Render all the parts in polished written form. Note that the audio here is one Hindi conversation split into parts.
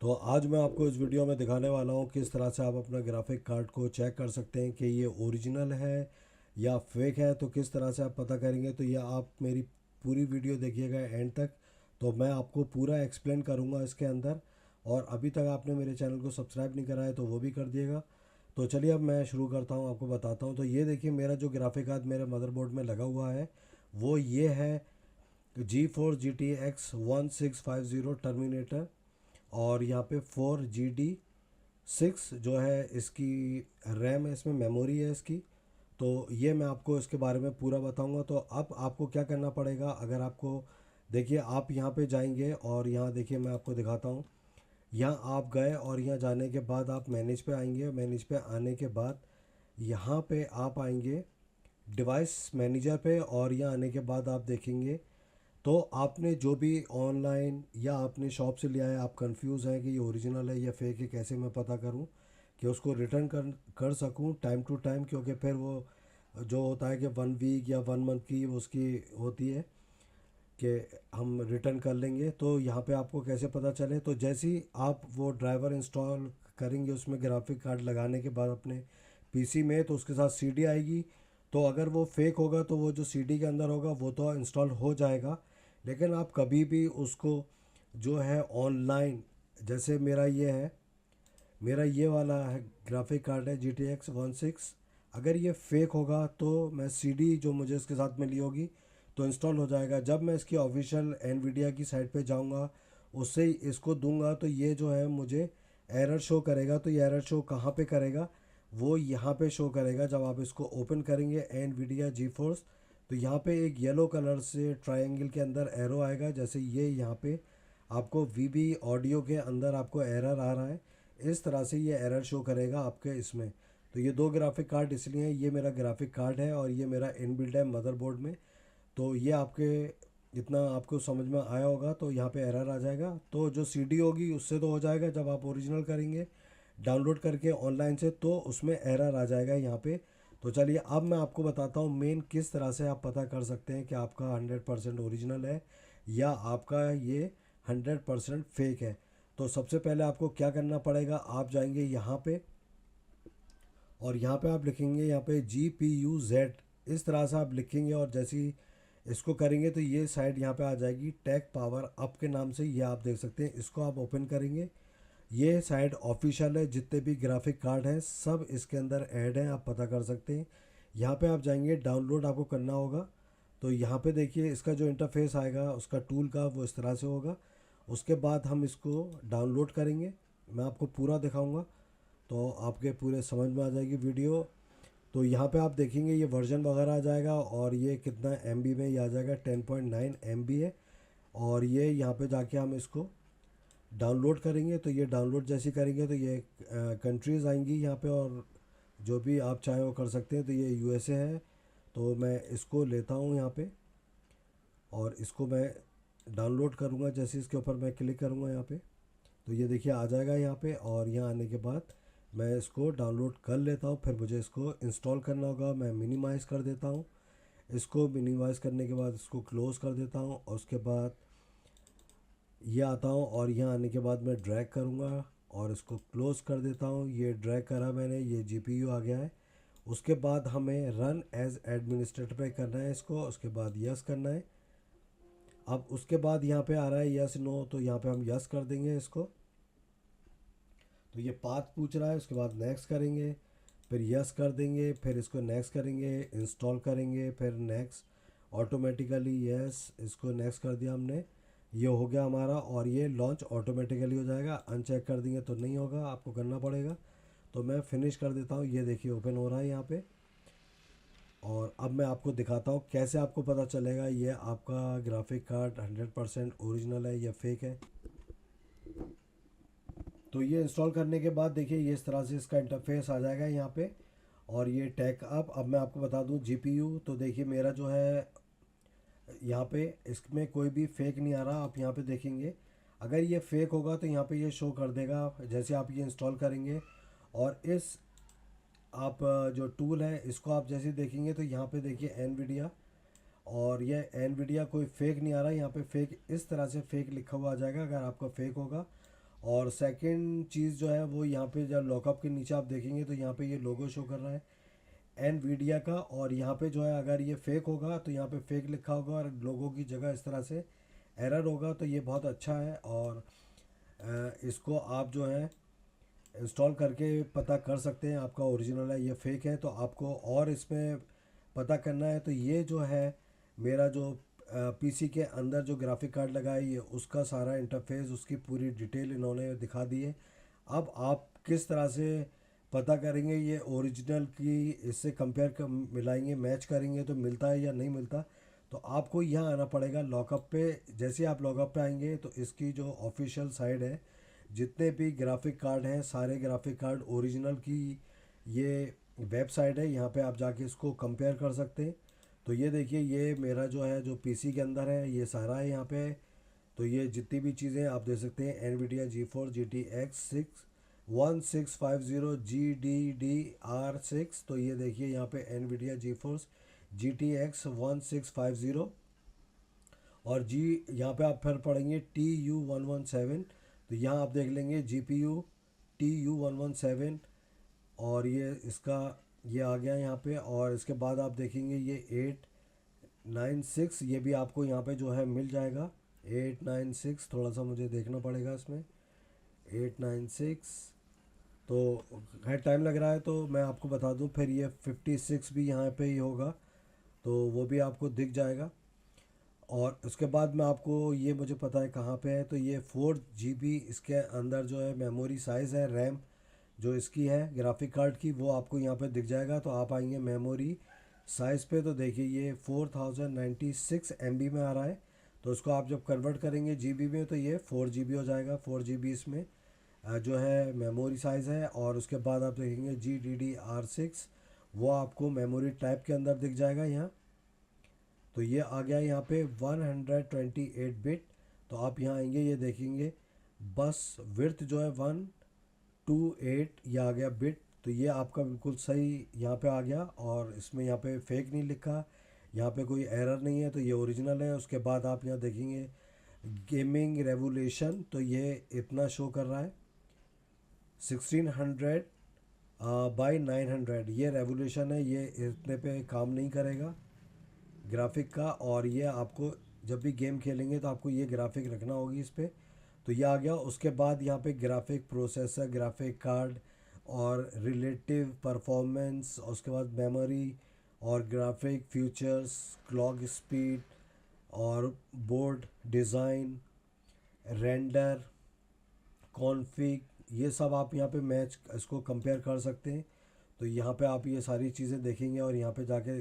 तो आज मैं आपको इस वीडियो में दिखाने वाला हूँ किस तरह से आप अपना ग्राफिक कार्ड को चेक कर सकते हैं कि ये ओरिजिनल है या फेक है। तो किस तरह से आप पता करेंगे, तो ये आप मेरी पूरी वीडियो देखिएगा एंड तक। तो मैं आपको पूरा एक्सप्लेन करूँगा इसके अंदर। और अभी तक आपने मेरे चैनल को सब्सक्राइब नहीं करा है तो वो भी कर दिएगा। तो चलिए अब मैं शुरू करता हूँ, आपको बताता हूँ। तो ये देखिए, मेरा जो ग्राफिक कार्ड मेरे मदरबोर्ड में लगा हुआ है वो ये है G4 GTX 1650 टर्मिनेटर। और यहाँ पे 4 GD 6 जो है इसकी रैम है, इसमें मेमोरी है इसकी। तो ये मैं आपको इसके बारे में पूरा बताऊंगा। तो अब आपको क्या करना पड़ेगा, अगर आपको देखिए आप यहाँ पे जाएंगे और यहाँ देखिए मैं आपको दिखाता हूँ। यहाँ आप गए और यहाँ जाने के बाद आप मैनेज पे आएंगे। मैनेज पे आने के बाद यहाँ पे आप आएंगे डिवाइस मैनेजर पे, और यहाँ आने के बाद आप देखेंगे तो आपने जो भी ऑनलाइन या आपने शॉप से लिया है, आप कंफ्यूज हैं कि ये ओरिजिनल है या फेक है, कैसे मैं पता करूं कि उसको रिटर्न कर सकूं टाइम टू टाइम। क्योंकि फिर वो जो होता है कि 1 वीक या 1 मंथ की उसकी होती है कि हम रिटर्न कर लेंगे। तो यहाँ पे आपको कैसे पता चले, तो जैसे ही आप वो ड्राइवर इंस्टॉल करेंगे उसमें ग्राफिक कार्ड लगाने के बाद अपने पीसी में, तो उसके साथ सीडी आएगी। तो अगर वो फेक होगा तो वो जो सीडी के अंदर होगा वो तो इंस्टॉल हो जाएगा, लेकिन आप कभी भी उसको जो है ऑनलाइन, जैसे मेरा ये वाला है ग्राफिक कार्ड है GTX 16। अगर ये फेक होगा तो मैं सीडी जो मुझे इसके साथ में ली होगी तो इंस्टॉल हो जाएगा। जब मैं इसकी ऑफिशियल एनवीडिया की साइट पे जाऊंगा, उससे ही इसको दूंगा, तो ये जो है मुझे एरर शो करेगा। तो ये एरर शो कहाँ पे करेगा, वो यहाँ पे शो करेगा जब आप इसको ओपन करेंगे एनवीडिया जी फोर्स। तो यहाँ पे एक येलो कलर से ट्रायंगल के अंदर एरो आएगा, जैसे ये यहाँ पे आपको वीबी ऑडियो के अंदर आपको एरर आ रहा है, इस तरह से ये एरर शो करेगा आपके इसमें। तो ये दो ग्राफिक कार्ड इसलिए हैं, ये मेरा ग्राफिक कार्ड है और ये मेरा इनबिल्ट है मदरबोर्ड में। तो ये आपके इतना आपको समझ में आया होगा। तो यहाँ पे एरर आ जाएगा, तो जो सीडी होगी उससे तो हो जाएगा, जब आप ओरिजिनल करेंगे डाउनलोड करके ऑनलाइन से तो उसमें एरर आ जाएगा यहाँ पे। तो चलिए अब मैं आपको बताता हूँ मेन किस तरह से आप पता कर सकते हैं कि आपका 100% ओरिजिनल है या आपका ये 100% फेक है। तो सबसे पहले आपको क्या करना पड़ेगा, आप जाएंगे यहाँ पे और यहाँ पे आप लिखेंगे यहाँ पे GPU Z, इस तरह से आप लिखेंगे। और जैसे ही इसको करेंगे तो ये साइड यहाँ पे आ जाएगी टेक पावर अप के नाम से, ये आप देख सकते हैं। इसको आप ओपन करेंगे, ये साइड ऑफिशियल है, जितने भी ग्राफिक कार्ड हैं सब इसके अंदर ऐड हैं, आप पता कर सकते हैं। यहाँ पे आप जाएंगे, डाउनलोड आपको करना होगा। तो यहाँ पे देखिए इसका जो इंटरफेस आएगा उसका टूल का वो इस तरह से होगा। उसके बाद हम इसको डाउनलोड करेंगे, मैं आपको पूरा दिखाऊंगा तो आपके पूरे समझ में आ जाएगी वीडियो। तो यहाँ पे आप देखेंगे ये वर्जन वगैरह आ जाएगा और ये कितना MB में ये आ जाएगा, 10.9 MB है। और ये यहाँ पे जाके हम इसको डाउनलोड करेंगे। तो ये डाउनलोड जैसे करेंगे तो ये कंट्रीज़ आएंगी यहाँ पे, और जो भी आप चाहें वो कर सकते हैं। तो ये USA है, तो मैं इसको लेता हूँ यहाँ पे और इसको मैं डाउनलोड करूँगा। जैसे इसके ऊपर मैं क्लिक करूँगा यहाँ पे तो ये देखिए आ जाएगा यहाँ पे। और यहाँ आने के बाद मैं इसको डाउनलोड कर लेता हूँ, फिर मुझे इसको इंस्टॉल करना होगा। मैं मिनिमाइज़ कर देता हूँ, इसको मिनिमाइज़ करने के बाद इसको क्लोज़ कर देता हूँ। और उसके बाद ये आता हूँ और यहाँ आने के बाद मैं ड्रैग करूँगा और इसको क्लोज़ कर देता हूँ। ये ड्रैग करा मैंने, ये GPU आ गया है। उसके बाद हमें रन एज एडमिनिस्ट्रेटर पे करना है इसको, उसके बाद यस करना है। अब उसके बाद यहाँ पे आ रहा है यस नो, तो यहाँ पे हम यस कर देंगे इसको। तो ये पाथ पूछ रहा है, उसके बाद नेक्स्ट करेंगे, फिर यस कर देंगे, फिर इसको नेक्स्ट करेंगे, इंस्टॉल करेंगे, फिर नेक्स्ट, ऑटोमेटिकली यस, इसको नेक्स्ट कर दिया हमने, ये हो गया हमारा। और ये लॉन्च ऑटोमेटिकली हो जाएगा। अनचेक कर देंगे तो नहीं होगा, आपको करना पड़ेगा। तो मैं फिनिश कर देता हूँ, ये देखिए ओपन हो रहा है यहाँ पे। और अब मैं आपको दिखाता हूँ कैसे आपको पता चलेगा ये आपका ग्राफिक कार्ड 100% ओरिजिनल है या फेक है। तो ये इंस्टॉल करने के बाद देखिए ये इस तरह से इसका इंटरफेस आ जाएगा यहाँ पे। और ये टैक अप, अब मैं आपको बता दूँ GPU, तो देखिए मेरा जो है यहाँ पे इसमें कोई भी फेक नहीं आ रहा। आप यहाँ पे देखेंगे, अगर ये फेक होगा तो यहाँ पे ये शो कर देगा जैसे आप ये इंस्टॉल करेंगे। और इस आप जो टूल है इसको आप जैसे देखेंगे तो यहाँ पे देखिए एनवीडिया, और ये एनवीडिया कोई फेक नहीं आ रहा है यहाँ पे। फेक इस तरह से फेक लिखा हुआ आ जाएगा अगर आपका फेक होगा। और सेकंड चीज़ जो है वो यहाँ पे जब लॉकअप के नीचे आप देखेंगे तो यहाँ पे ये लोगो शो कर रहा है एनवीडिया का। और यहाँ पे जो है अगर ये फेक होगा तो यहाँ पे फेक लिखा होगा और लोगों की जगह इस तरह से एरर होगा, तो ये बहुत अच्छा है। और इसको आप जो है इंस्टॉल करके पता कर सकते हैं आपका ओरिजिनल है या फेक है। तो आपको और इसमें पता करना है तो ये जो है मेरा जो पीसी के अंदर जो ग्राफिक कार्ड लगा है ये उसका सारा इंटरफेस, उसकी पूरी डिटेल इन्होंने दिखा दी है। अब आप किस तरह से पता करेंगे ये ओरिजिनल की, इससे कंपेयर कर मिलाएंगे, मैच करेंगे तो मिलता है या नहीं मिलता। तो आपको यहाँ आना पड़ेगा लॉकअप पे। जैसे आप लॉकअप पे आएंगे तो इसकी जो ऑफिशियल साइट है, जितने भी ग्राफिक कार्ड हैं सारे ग्राफिक कार्ड ओरिजिनल की ये वेबसाइट है। यहाँ पे आप जाके इसको कंपेयर कर सकते हैं। तो ये देखिए ये मेरा जो है जो पीसी के अंदर है ये सारा है यहाँ पे। तो ये जितनी भी चीज़ें आप देख सकते हैं, एनवीडिया जी4 जी टी एक्स 1650 GDDR6। तो ये देखिए यहाँ पे एनवीडिया जी4 जी टी एक्स 1650। और जी यहाँ पे आप फिर पढ़ेंगे TU117। तो यहाँ आप देख लेंगे GPU TU117। और ये इसका ये आ गया यहाँ पे। और इसके बाद आप देखेंगे ये 896, ये भी आपको यहाँ पे जो है मिल जाएगा 896। थोड़ा सा मुझे देखना पड़ेगा इसमें 896। तो खैर टाइम लग रहा है तो मैं आपको बता दूं। फिर ये 56 भी यहाँ पे ही होगा, तो वो भी आपको दिख जाएगा। और उसके बाद में आपको ये मुझे पता है कहाँ पे है। तो ये 4 GB इसके अंदर जो है मेमोरी साइज़ है, रैम जो इसकी है ग्राफिक कार्ड की वो आपको यहाँ पे दिख जाएगा। तो आप आएंगे मेमोरी साइज़ पे तो देखिए ये 4096 MB में आ रहा है। तो उसको आप जब कन्वर्ट करेंगे GB में तो ये 4 GB हो जाएगा। 4 GB इसमें जो है मेमोरी साइज़ है। और उसके बाद आप देखेंगे GDDR6, वो आपको मेमोरी टाइप के अंदर दिख जाएगा यहाँ। तो ये आ गया यहाँ पे 128 बिट। तो आप यहाँ आएंगे ये देखेंगे बस विड्थ जो है 128 ये आ गया बिट। तो ये आपका बिल्कुल सही यहाँ पे आ गया। और इसमें यहाँ पे फेक नहीं लिखा, यहाँ पे कोई एरर नहीं है, तो ये ओरिजिनल है। उसके बाद आप यहाँ देखेंगे गेमिंग रेवोल्यूशन, तो ये इतना शो कर रहा है 1600 बाई 900। ये रेवोल्यूशन है, ये इतने पे काम नहीं करेगा ग्राफिक का। और ये आपको जब भी गेम खेलेंगे तो आपको ये ग्राफिक रखना होगी इस पर। तो ये आ गया। उसके बाद यहाँ पे ग्राफिक प्रोसेसर, ग्राफिक कार्ड और रिलेटिव परफॉर्मेंस, उसके बाद मेमोरी और ग्राफिक फीचर्स, क्लॉक स्पीड और बोर्ड डिज़ाइन, रेंडर, कॉन्फ़िग, ये सब आप यहाँ पे मैच इसको कंपेयर कर सकते हैं। तो यहाँ पे आप ये सारी चीज़ें देखेंगे और यहाँ पे जाके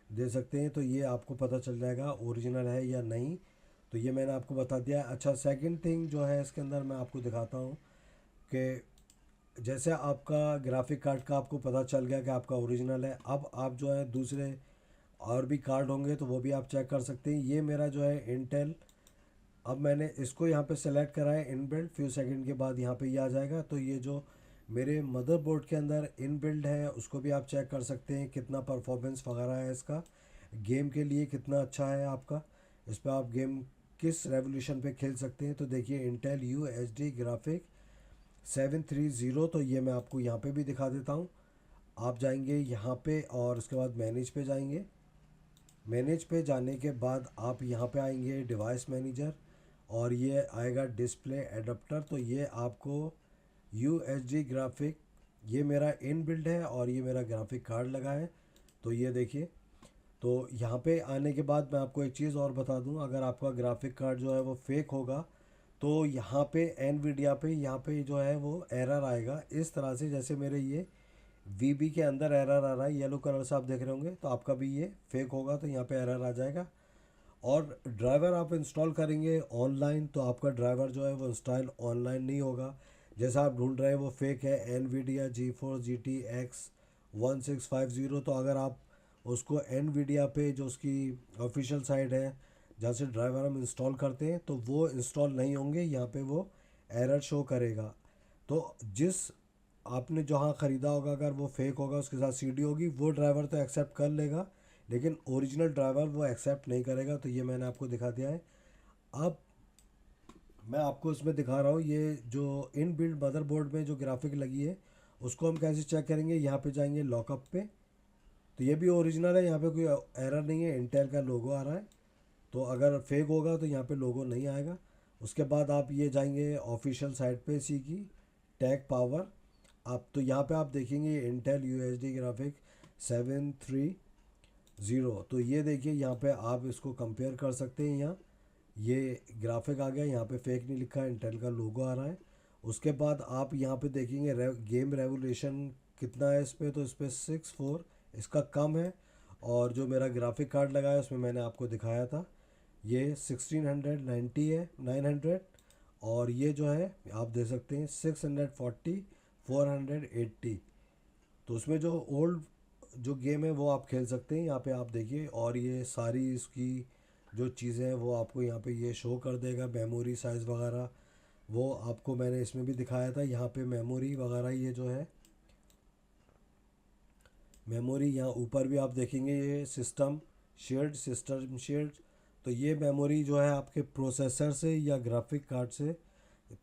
दे सकते हैं। तो ये आपको पता चल जाएगा ओरिजिनल है या नहीं। तो ये मैंने आपको बता दिया। अच्छा सेकंड थिंग जो है इसके अंदर मैं आपको दिखाता हूँ कि जैसे आपका ग्राफिक कार्ड का आपको पता चल गया कि आपका ओरिजिनल है, अब आप जो है दूसरे और भी कार्ड होंगे तो वो भी आप चेक कर सकते हैं। ये मेरा जो है इंटेल, अब मैंने इसको यहाँ पे सेलेक्ट करा है इनबिल्ड, फ्यू सेकंड के बाद यहाँ पे ये आ जाएगा। तो ये जो मेरे मदरबोर्ड के अंदर इनबिल्ड है उसको भी आप चेक कर सकते हैं कितना परफॉर्मेंस वगैरह है इसका, गेम के लिए कितना अच्छा है आपका, इस पर आप गेम किस रेवोल्यूशन पे खेल सकते हैं। तो देखिए इंटेल UHD ग्राफिक 730, तो ये मैं आपको यहाँ पे भी दिखा देता हूँ। आप जाएंगे यहाँ पे और उसके बाद मैनेज पे जाएंगे। मैनेज पे जाने के बाद आप यहाँ पे आएंगे डिवाइस मैनेजर और ये आएगा डिस्प्ले एडाप्टर। तो ये आपको UHD ग्राफिक, ये मेरा इन बिल्ड है और ये मेरा ग्राफिक कार्ड लगा है। तो ये देखिए, तो यहाँ पे आने के बाद मैं आपको एक चीज़ और बता दूँ, अगर आपका ग्राफिक कार्ड जो है वो फेक होगा तो यहाँ पे एनवीडिया पे यहाँ पे जो है वो एरर आएगा इस तरह से, जैसे मेरे ये VB के अंदर एरर आ रहा है येलो कलर से आप देख रहे होंगे। तो आपका भी ये फेक होगा तो यहाँ पे एरर आ जाएगा। और ड्राइवर आप इंस्टॉल करेंगे ऑनलाइन तो आपका ड्राइवर जो है वो इंस्टॉल ऑनलाइन नहीं होगा। जैसा आप ढूंढ रहे हैं वो फेक है, एनवीडिया जी4 GTX 1650। तो अगर आप उसको एनवीडिया पे जो उसकी ऑफिशियल साइट है जहाँ से ड्राइवर हम इंस्टॉल करते हैं तो वो इंस्टॉल नहीं होंगे, यहाँ पे वो एरर शो करेगा। तो जिस आपने जहाँ ख़रीदा होगा अगर वो फेक होगा उसके साथ CD होगी, वो ड्राइवर तो एक्सेप्ट कर लेगा लेकिन ओरिजिनल ड्राइवर वो एक्सेप्ट नहीं करेगा। तो ये मैंने आपको दिखा दिया है। अब मैं आपको इसमें दिखा रहा हूँ, ये जो इन बिल्ड मदरबोर्ड में जो ग्राफिक लगी है उसको हम कैसे चेक करेंगे। यहाँ पे जाएंगे लॉकअप पे, तो ये भी ओरिजिनल है, यहाँ पे कोई एरर नहीं है, इंटेल का लोगो आ रहा है। तो अगर फेक होगा तो यहाँ पे लोगो नहीं आएगा। उसके बाद आप ये जाएंगे ऑफिशियल साइट पे इसी की, टैग पावर। आप तो यहाँ पे आप देखेंगे Intel U H D graphic 730। तो ये देखिए यहाँ पे आप इसको कंपेयर कर सकते हैं। यहाँ ये ग्राफिक आ गया, यहाँ पे फेक नहीं लिखा है, इंटेल का लोगो आ रहा है। उसके बाद आप यहाँ पे देखेंगे गेम रेवोल्यूशन कितना है इस पर, तो इस पर 6.4 इसका कम है। और जो मेरा ग्राफिक कार्ड लगा है उसमें मैंने आपको दिखाया था, ये 1690 है, 900। और ये जो है आप देख सकते हैं 640, 480। तो उसमें जो ओल्ड जो गेम है वो आप खेल सकते हैं यहाँ पे, आप देखिए। और ये सारी इसकी जो चीज़ें हैं वो आपको यहाँ पे ये शो कर देगा, मेमोरी साइज़ वगैरह वो आपको मैंने इसमें भी दिखाया था। यहाँ पे मेमोरी वगैरह ये जो है मेमोरी, यहाँ ऊपर भी आप देखेंगे ये सिस्टम शेयर्ड। तो ये मेमोरी जो है आपके प्रोसेसर से या ग्राफिक कार्ड से,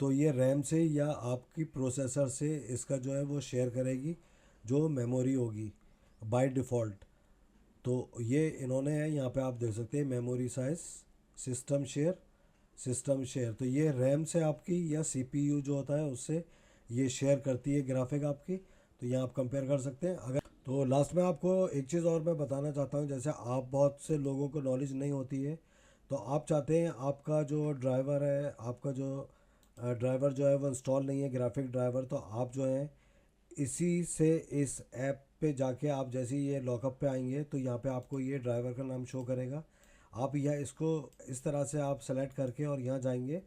तो ये रैम से या आपकी प्रोसेसर से इसका जो है वो शेयर करेगी जो मेमोरी होगी बाय डिफ़ॉल्ट। तो ये इन्होंने है, यहाँ पे आप देख सकते हैं मेमोरी साइज, सिस्टम शेयर। तो ये रैम से आपकी या सीपीयू जो होता है उससे ये शेयर करती है ग्राफिक आपकी। तो यहाँ आप कंपेयर कर सकते हैं। अगर तो लास्ट में आपको एक चीज़ और मैं बताना चाहता हूँ, जैसे आप बहुत से लोगों को नॉलेज नहीं होती है, तो आप चाहते हैं आपका जो ड्राइवर है, आपका जो ड्राइवर जो है वो इंस्टॉल नहीं है ग्राफिक ड्राइवर, तो आप जो है इसी से इस ऐप पे जाके आप जैसे ही ये लॉकअप पे आएंगे तो यहाँ पे आपको ये ड्राइवर का नाम शो करेगा। आप यह इसको इस तरह से आप सेलेक्ट करके और यहाँ जाएंगे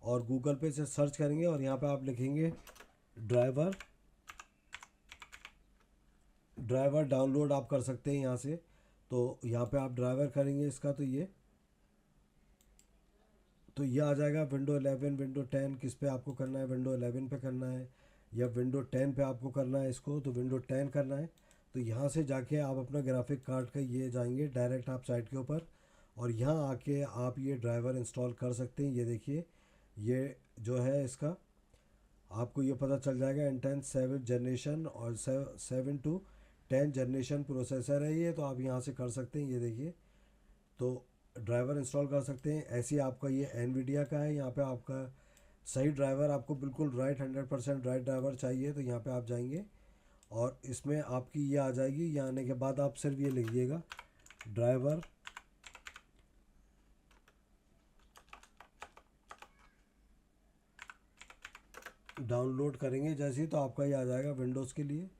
और गूगल पे से सर्च करेंगे और यहाँ पे आप लिखेंगे ड्राइवर। ड्राइवर डाउनलोड आप कर सकते हैं यहाँ से। तो यहाँ पे आप ड्राइवर करेंगे इसका, तो ये आ जाएगा विंडो 11, विंडो 10 किस पे आपको करना है, विंडो 11 पे करना है या विंडो 10 पे आपको करना है इसको, तो विंडो 10 करना है। तो यहाँ से जाके आप अपना ग्राफिक कार्ड का ये जाएंगे डायरेक्ट आप साइट के ऊपर और यहाँ आके आप ये ड्राइवर इंस्टॉल कर सकते हैं। ये देखिए ये जो है इसका आपको ये पता चल जाएगा, इंटेंस 7 जनरेशन और 7 to 10 जनरेशन प्रोसेसर है ये। तो आप यहाँ से कर सकते हैं, ये देखिए। तो ड्राइवर इंस्टॉल कर सकते हैं। ऐसे ही आपका ये एनवीडिया का है, यहाँ पे आपका सही ड्राइवर आपको बिल्कुल राइट 100% राइट ड्राइवर चाहिए, तो यहाँ पे आप जाएंगे और इसमें आपकी ये आ जाएगी। ये आने के बाद आप सिर्फ ये लिखिएगा ड्राइवर डाउनलोड करेंगे जैसे ही, तो आपका ये आ जाएगा विंडोज़ के लिए।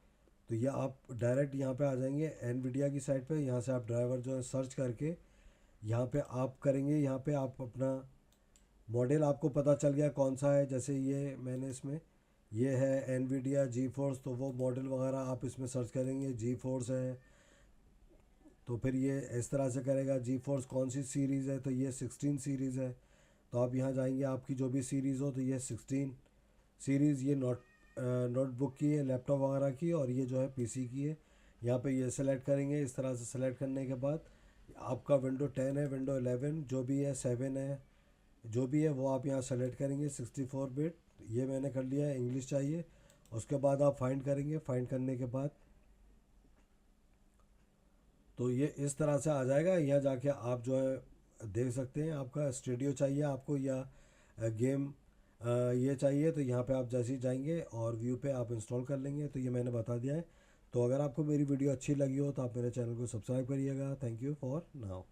तो ये आप डायरेक्ट यहाँ पे आ जाएंगे एनवीडिया की साइट पे, यहाँ से आप ड्राइवर जो है सर्च करके यहाँ पे आप करेंगे। यहाँ पे आप अपना मॉडल आपको पता चल गया कौन सा है, जैसे ये मैंने इसमें ये है एनवीडिया जी फोर्स, तो वो मॉडल वगैरह आप इसमें सर्च करेंगे जी फोर्स है। तो फिर ये इस तरह से करेगा जी फोर्स कौन सी सीरीज़ है, तो ये 16 सीरीज़ है। तो आप यहाँ जाएंगे आपकी जो भी सीरीज़ हो, तो ये 16 सीरीज़ ये नोटबुक की है, लैपटॉप वगैरह की, और ये जो है पीसी की है। यहाँ पे ये सेलेक्ट करेंगे। इस तरह से सेलेक्ट करने के बाद आपका विंडो 10 है, विंडो 11 जो भी है, 7 है, जो भी है वो आप यहाँ सेलेक्ट करेंगे 64 बिट। ये मैंने कर लिया है, इंग्लिश चाहिए। उसके बाद आप फाइंड करेंगे, फाइंड करने के बाद तो ये इस तरह से आ जाएगा। यहाँ जाके आप जो है देख सकते हैं, आपका स्टूडियो चाहिए आपको या गेम ये चाहिए, तो यहाँ पे आप जैसे ही जाएंगे और व्यू पे आप इंस्टॉल कर लेंगे। तो ये मैंने बता दिया है। तो अगर आपको मेरी वीडियो अच्छी लगी हो तो आप मेरे चैनल को सब्सक्राइब करिएगा। Thank you for now.